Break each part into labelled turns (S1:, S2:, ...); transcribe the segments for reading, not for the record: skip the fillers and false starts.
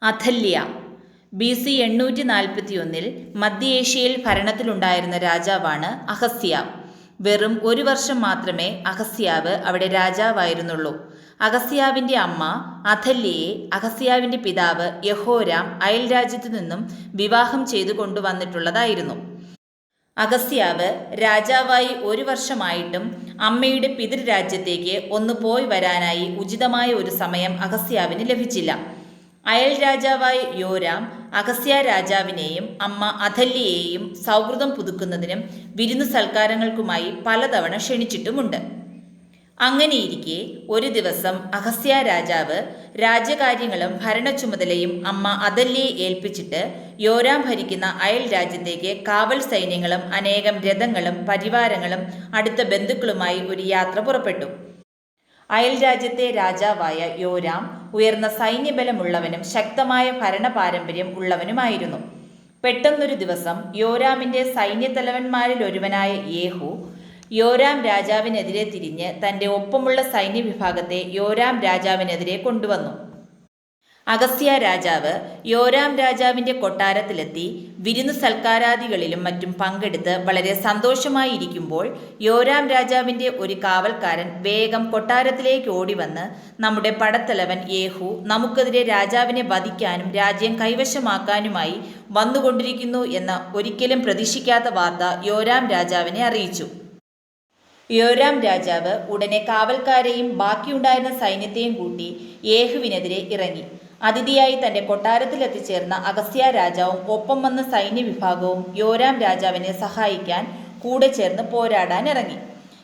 S1: Athaliah BC 841 മധ്യേഷ്യയിൽ ഭരണത്തിലുണ്ടായിരുന്ന രാജാവാണ് അഹസ്യാവ്. വെറും ഒരു വർഷം മാത്രമേ അഹസ്യാവ് അവിടെ രാജാവായിരുന്നുള്ളൂ. അഹസ്യാവിൻ്റെ അമ്മ അഥല്യയെ അഹസ്യാവിൻ്റെ പിതാവ് യഹോരാം അയൽരാജ്യത്തു നിന്നും വിവാഹം ചെയ്തു കൊണ്ടുവന്നിട്ടുള്ളതായിരുന്നു. അഹസ്യാവ് രാജാവായി ഒരു വർഷമായിട്ടും അമ്മയുടെ പിതൃരാജ്യത്തേക്ക് ഒന്ന് പോയി വരാനായി ഉചിതമായ ഒരു സമയം അഹസ്യാവിന് ലഭിച്ചില്ല. അയൽ രാജാവായ യോരാം അഹസ്യ രാജാവിനെയും അമ്മ അഥല്യയെയും സൗഹൃദം പുതുക്കുന്നതിനും വിരുന്നു സൽക്കാരങ്ങൾക്കുമായി പലതവണ ക്ഷണിച്ചിട്ടുമുണ്ട്. അങ്ങനെയിരിക്കെ ഒരു ദിവസം അഹസ്യ രാജാവ് രാജ്യകാര്യങ്ങളും ഭരണ ചുമതലയും അമ്മ അഥല്യയെ ഏൽപ്പിച്ചിട്ട് യോരാം ഭരിക്കുന്ന അയൽ രാജ്യത്തേക്ക് കാവൽ സൈന്യങ്ങളും അനേകം രഥങ്ങളും പരിവാരങ്ങളും അടുത്ത ബന്ധുക്കളുമായി ഒരു യാത്ര പുറപ്പെട്ടു. അയൽ രാജ്യത്തെ രാജാവായ യോരാം ഉയർന്ന സൈന്യബലമുള്ളവനും ശക്തമായ ഭരണ പാരമ്പര്യം ഉള്ളവനുമായിരുന്നു. പെട്ടെന്നൊരു ദിവസം യോരാമിൻ്റെ സൈന്യത്തലവന്മാരിലൊരുവനായ യേഹു യോരാം രാജാവിനെതിരെ തിരിഞ്ഞ് തൻ്റെ ഒപ്പമുള്ള സൈന്യവിഭാഗത്തെ യോരാം രാജാവിനെതിരെ കൊണ്ടുവന്നു. അഹസ്യ രാജാവ് യോരാം രാജാവിൻ്റെ കൊട്ടാരത്തിലെത്തി വിരുന്നു സൽക്കാരാദികളിലും മറ്റും പങ്കെടുത്ത് വളരെ സന്തോഷമായിരിക്കുമ്പോൾ യോരാം രാജാവിൻ്റെ ഒരു കാവൽക്കാരൻ വേഗം കൊട്ടാരത്തിലേക്ക് ഓടിവന്ന്, നമ്മുടെ പടത്തലവൻ യേഹു നമുക്കെതിരെ രാജാവിനെ വധിക്കാനും രാജ്യം കൈവശമാക്കാനുമായി വന്നുകൊണ്ടിരിക്കുന്നു എന്ന ഒരിക്കലും പ്രതീക്ഷിക്കാത്ത വാർത്ത യോരാം രാജാവിനെ അറിയിച്ചു. യോരാം രാജാവ് ഉടനെ കാവൽക്കാരെയും ബാക്കിയുണ്ടായിരുന്ന സൈന്യത്തെയും കൂട്ടി യേഹുവിനെതിരെ ഇറങ്ങി. അതിഥിയായി തൻ്റെ കൊട്ടാരത്തിലെത്തിച്ചേർന്ന അഹസ്യ രാജാവും ഒപ്പം വന്ന സൈന്യവിഭാഗവും യോരാം രാജാവിനെ സഹായിക്കാൻ കൂടെ ചേർന്ന് പോരാടാൻ ഇറങ്ങി.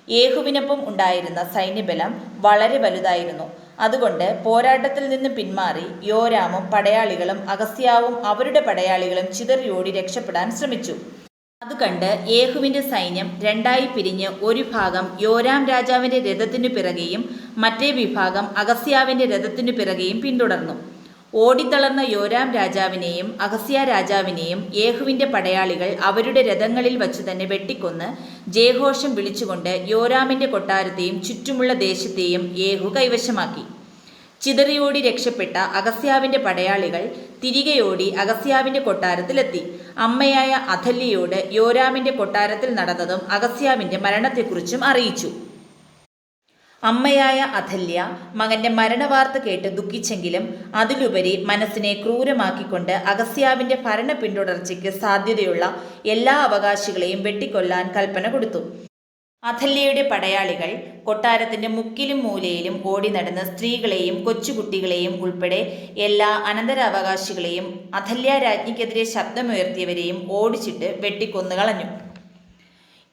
S1: യേഹുവിനൊപ്പം ഉണ്ടായിരുന്ന സൈന്യബലം വളരെ വലുതായിരുന്നു. അതുകൊണ്ട് പോരാട്ടത്തിൽ നിന്ന് പിന്മാറി യോരാമും പടയാളികളും അഹസ്യാവും അവരുടെ പടയാളികളും ചിതറിയോടി രക്ഷപ്പെടാൻ ശ്രമിച്ചു. അതുകണ്ട് യേഹുവിൻ്റെ സൈന്യം രണ്ടായി പിരിഞ്ഞ് ഒരു ഭാഗം യോരാം രാജാവിൻ്റെ രഥത്തിനു പിറകെയും മറ്റേ വിഭാഗം അഹസ്യാവിൻ്റെ രഥത്തിനു പിറകെയും പിന്തുടർന്നു. ഓടിത്തളർന്ന യോരാം രാജാവിനെയും അഹസ്യ രാജാവിനെയും യേഹുവിൻ്റെ പടയാളികൾ അവരുടെ രഥങ്ങളിൽ വച്ചു തന്നെ വെട്ടിക്കൊന്ന് ജയഘോഷം വിളിച്ചുകൊണ്ട് യോരാമിൻ്റെ കൊട്ടാരത്തെയും ചുറ്റുമുള്ള ദേശത്തെയും യേഹു കൈവശമാക്കി. ചിതറിയോടി രക്ഷപ്പെട്ട അഹസ്യാവിൻ്റെ പടയാളികൾ തിരികെയോടി അഹസ്യാവിൻ്റെ കൊട്ടാരത്തിലെത്തി. അമ്മയായ അഥല്യയോട് യോരാമിൻ്റെ കൊട്ടാരത്തിൽ നടന്നതും അഹസ്യാവിൻ്റെ മരണത്തെക്കുറിച്ചും അറിയിച്ചു. അമ്മയായ അഥല്യ മകൻ്റെ മരണവാർത്ത കേട്ട് ദുഃഖിച്ചെങ്കിലും അതിലുപരി മനസ്സിനെ ക്രൂരമാക്കിക്കൊണ്ട് അഹസ്യാവിൻ്റെ ഭരണ പിന്തുടർച്ചയ്ക്ക് സാധ്യതയുള്ള എല്ലാ അവകാശികളെയും വെട്ടിക്കൊല്ലാൻ കൽപ്പന കൊടുത്തു. അഥല്യയുടെ പടയാളികൾ കൊട്ടാരത്തിൻ്റെ മുക്കിലും മൂലയിലും ഓടി നടന്ന് സ്ത്രീകളെയും കൊച്ചുകുട്ടികളെയും ഉൾപ്പെടെ എല്ലാ അനന്തരാവകാശികളെയും അഥല്യ രാജ്ഞിക്കെതിരെ ശബ്ദമുയർത്തിയവരെയും ഓടിച്ചിട്ട് വെട്ടിക്കൊന്നുകളഞ്ഞു.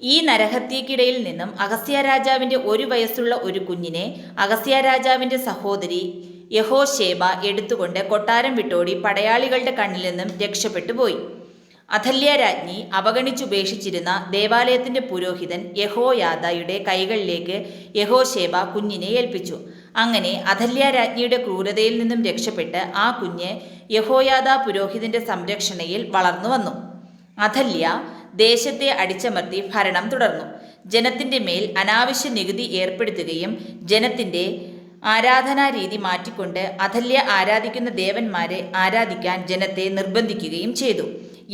S1: ഈ നരഹത്യക്കിടയിൽ നിന്നും അഹസ്യ രാജാവിൻ്റെ 1 വയസ്സുള്ള ഒരു കുഞ്ഞിനെ അഹസ്യ രാജാവിൻ്റെ സഹോദരി യഹോശേബ എടുത്തുകൊണ്ട് കൊട്ടാരം വിട്ടോടി പടയാളികളുടെ കണ്ണിൽ നിന്നും രക്ഷപ്പെട്ടു പോയി. അഥല്യ രാജ്ഞി അവഗണിച്ചുപേക്ഷിച്ചിരുന്ന ദേവാലയത്തിൻ്റെ പുരോഹിതൻ യഹോയാദയുടെ കൈകളിലേക്ക് യഹോശേബ കുഞ്ഞിനെ ഏൽപ്പിച്ചു. അങ്ങനെ അഥല്യ രാജ്ഞിയുടെ ക്രൂരതയിൽ നിന്നും രക്ഷപ്പെട്ട് ആ കുഞ്ഞ് യഹോയാദ പുരോഹിതൻ്റെ സംരക്ഷണയിൽ വളർന്നു വന്നു. അഥല്യ ദേശത്തെ അടിച്ചമർത്തി ഭരണം തുടർന്നു. ജനത്തിൻ്റെ മേൽ അനാവശ്യ നികുതി ഏർപ്പെടുത്തുകയും ജനത്തിൻ്റെ ആരാധനാരീതി മാറ്റിക്കൊണ്ട് അഥല്യ ആരാധിക്കുന്ന ദേവന്മാരെ ആരാധിക്കാൻ ജനത്തെ നിർബന്ധിക്കുകയും ചെയ്തു.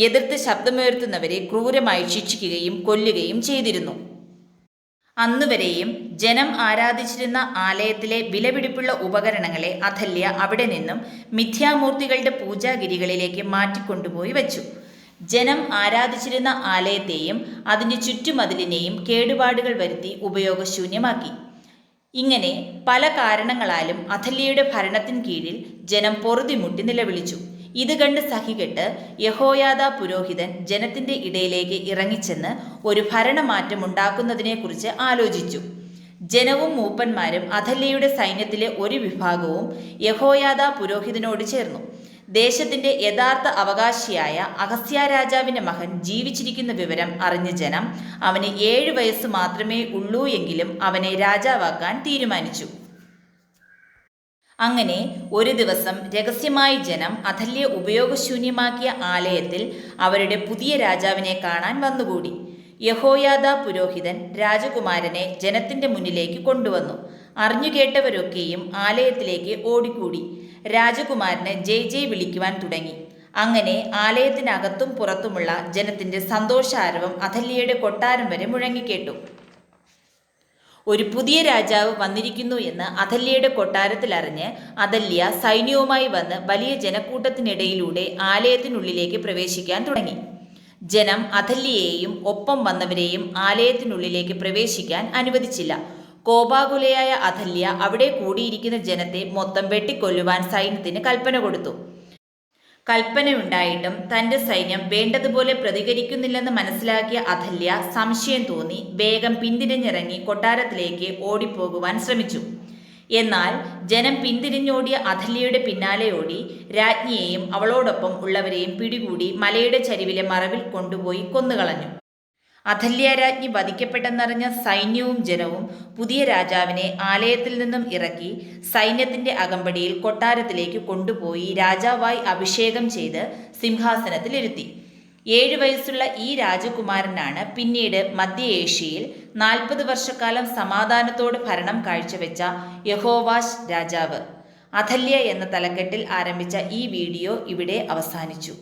S1: എതിർത്ത് ശബ്ദമുയർത്തുന്നവരെ ക്രൂരമായി ശിക്ഷിക്കുകയും കൊല്ലുകയും ചെയ്തിരുന്നു. അന്നുവരെയും ജനം ആരാധിച്ചിരുന്ന ആലയത്തിലെ വിലപിടിപ്പുള്ള ഉപകരണങ്ങളെ അഥല്യ അവിടെ നിന്നും മിഥ്യാമൂർത്തികളുടെ പൂജാഗിരികളിലേക്ക് മാറ്റിക്കൊണ്ടുപോയി വച്ചു. ജനം ആരാധിച്ചിരുന്ന ആലയത്തെയും അതിൻ്റെ ചുറ്റുമതിലിനെയും കേടുപാടുകൾ വരുത്തി ഉപയോഗശൂന്യമാക്കി. ഇങ്ങനെ പല കാരണങ്ങളാലും അഥല്യയുടെ ഭരണത്തിന് കീഴിൽ ജനം പൊറുതിമുട്ടി നിലവിളിച്ചു. ഇത് കണ്ട് സഹികെട്ട് യഹോയാദ പുരോഹിതൻ ജനത്തിൻ്റെ ഇടയിലേക്ക് ഇറങ്ങിച്ചെന്ന് ഒരു ഭരണമാറ്റമുണ്ടാക്കുന്നതിനെക്കുറിച്ച് ആലോചിച്ചു. ജനവും മൂപ്പന്മാരും അഥല്യയുടെ സൈന്യത്തിലെ ഒരു വിഭാഗവും യഹോയാദ പുരോഹിതനോട് ചേർന്നു. ദേശത്തിൻ്റെ യഥാർത്ഥ അവകാശിയായ അഹസ്യ രാജാവിൻ്റെ മകൻ ജീവിച്ചിരിക്കുന്ന വിവരം അറിഞ്ഞ ജനം അവന് 7 വയസ്സ് മാത്രമേ ഉള്ളൂ എങ്കിലും അവനെ രാജാവാക്കാൻ തീരുമാനിച്ചു. അങ്ങനെ ഒരു ദിവസം രഹസ്യമായി ജനം അഥല്യ ഉപയോഗശൂന്യമാക്കിയ ആലയത്തിൽ അവരുടെ പുതിയ രാജാവിനെ കാണാൻ വന്നുകൂടി. യഹോയാദ പുരോഹിതൻ രാജകുമാരനെ ജനത്തിൻ്റെ മുന്നിലേക്ക് കൊണ്ടുവന്നു. അറിഞ്ഞുകേട്ടവരൊക്കെയും ആലയത്തിലേക്ക് ഓടിക്കൂടി. രാജകുമാരന് ജയ് ജയ് വിളിക്കുവാൻ തുടങ്ങി. അങ്ങനെ ആലയത്തിനകത്തും പുറത്തുമുള്ള ജനത്തിന്റെ സന്തോഷാരവം അഥല്യയുടെ കൊട്ടാരം വരെ മുഴങ്ങിക്കേട്ടു. ഒരു പുതിയ രാജാവ് വന്നിരിക്കുന്നു എന്ന് അഥല്യയുടെ കൊട്ടാരത്തിൽ അറിഞ്ഞ് അഥല്യ സൈന്യവുമായി വന്ന് വലിയ ജനക്കൂട്ടത്തിനിടയിലൂടെ ആലയത്തിനുള്ളിലേക്ക് പ്രവേശിക്കാൻ തുടങ്ങി. ജനം അഥല്യയെയും ഒപ്പം വന്നവരെയും ആലയത്തിനുള്ളിലേക്ക് പ്രവേശിക്കാൻ അനുവദിച്ചില്ല. കോപാകുലയായ അഥല്യ അവിടെ കൂടിയിരിക്കുന്ന ജനത്തെ മൊത്തം വെട്ടിക്കൊല്ലുവാൻ സൈന്യത്തിന് കൽപ്പന കൊടുത്തു. കൽപ്പനയുണ്ടായിട്ടും തന്റെ സൈന്യം വേണ്ടതുപോലെ പ്രതികരിക്കുന്നില്ലെന്ന് മനസ്സിലാക്കിയ അഥല്യ സംശയം തോന്നി വേഗം പിന്തിരിഞ്ഞിറങ്ങി കൊട്ടാരത്തിലേക്ക് ഓടിപ്പോകുവാൻ ശ്രമിച്ചു. എന്നാൽ ജനം പിന്തിരിഞ്ഞോടിയ അഥല്യയുടെ പിന്നാലെ ഓടി രാജ്ഞിയെയും അവളോടൊപ്പം ഉള്ളവരെയും പിടികൂടി മലയുടെ ചരിവിലെ മറവിൽ കൊണ്ടുപോയി കൊന്നുകളഞ്ഞു. അഥല്യ രാജ്ഞി വധിക്കപ്പെട്ടെന്നറിഞ്ഞ സൈന്യവും ജനവും പുതിയ രാജാവിനെ ആലയത്തിൽ നിന്നും ഇറക്കി സൈന്യത്തിന്റെ അകമ്പടിയിൽ കൊട്ടാരത്തിലേക്ക് കൊണ്ടുപോയി രാജാവായി അഭിഷേകം ചെയ്ത് സിംഹാസനത്തിലിരുത്തി. 7 വയസ്സുള്ള ഈ രാജകുമാരനാണ് പിന്നീട് മധ്യ ഏഷ്യയിൽ 40 വർഷക്കാലം സമാധാനത്തോട് ഭരണം കാഴ്ചവെച്ച യഹോവാശ് രാജാവ്. അഥല്യ എന്ന തലക്കെട്ടിൽ ആരംഭിച്ച ഈ വീഡിയോ ഇവിടെ അവസാനിച്ചു.